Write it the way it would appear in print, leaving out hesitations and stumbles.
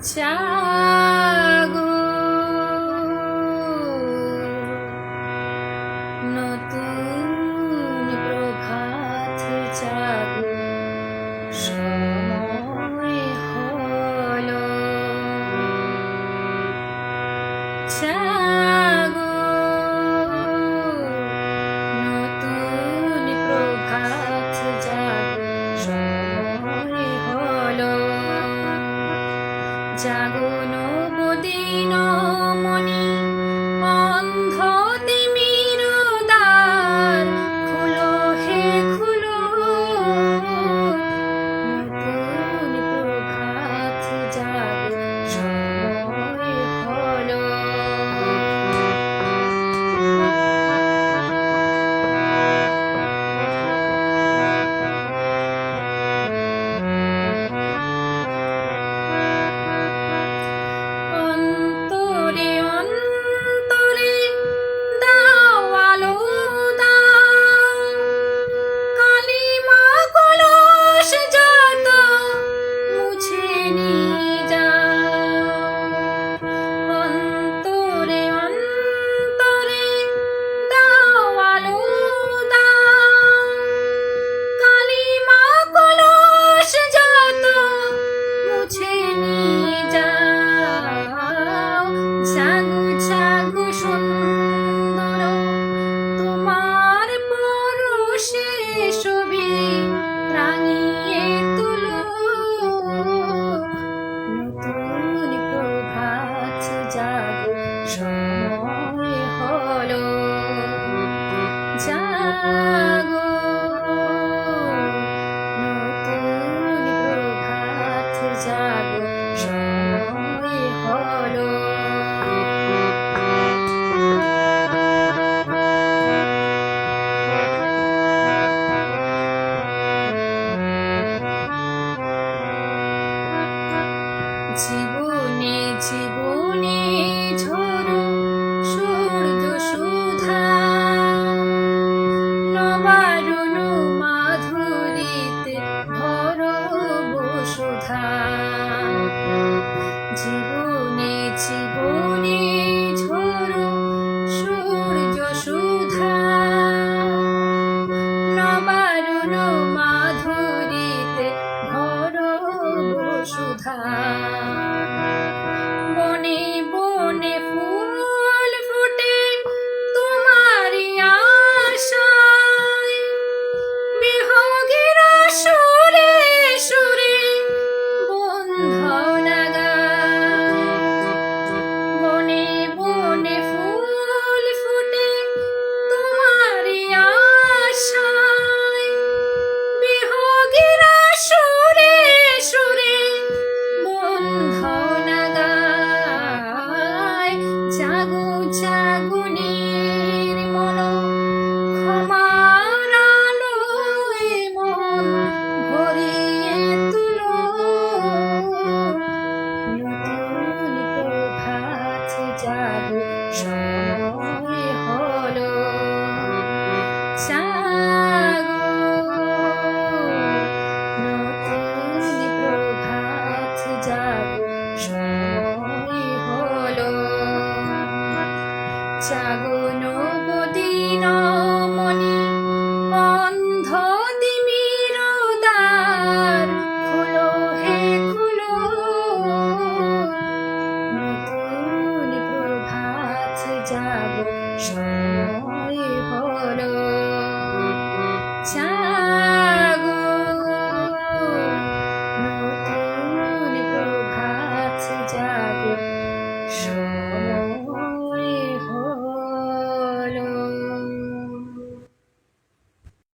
জাগো নতুন প্রভাত জাগো সময় হলো জাগো নতুন প্রভাত জাগো সময় হলো জাগো নবদিন মনি অন্ধ তিমির দ্বার খুলো হে খুলো নতুন প্রভাত জাগো সময় হলো অন্তরে অন্তরে দাও আলো দাও কালিমা কলস যত মুছে নিয়ে যাও অন্তরে অন্তরে দাও আলো দাও কালিমা কলস যত মুছে নিয়ে যাও জাগো জাগো সুন্দর তোমার পরশে ছবি রাঙিয়ে তুলো নতুন প্রভাত জাগো সময় হলো জাগো নতুন প্রভাত জাগো সময় হলো জীবনে জীবনে ঝরো সূর্য সুধা নবারুণ মাধুরীতে ভরো বসুধা জীবনে জীবনে ঝরো সূর্য সুধা নবারুণ মাধুরীতে ভরো বসুধা বনে বনে ফুল ফুটে তোমারি আশায় বিহগের সুরে সুরে বন্ধন গায় বনে বনে ফুল ফুটে তোমারি আশায় বিহগের সুরে সুরে বন্ধন গায় জাগো জাগো নির্মল ক্ষমার আলোয় মন ভরিয়ে তুলো নতুন প্রভাত জাগো সময় হলো জাগো নতুন প্রভাত জাগো সময় হলো জাগো নবদিন মনি অন্ধ তিমির দ্বার খুলো হে খুলো নতুন প্রভাত জাগো সময় হলো জাগো নতুন প্রভাত জাগো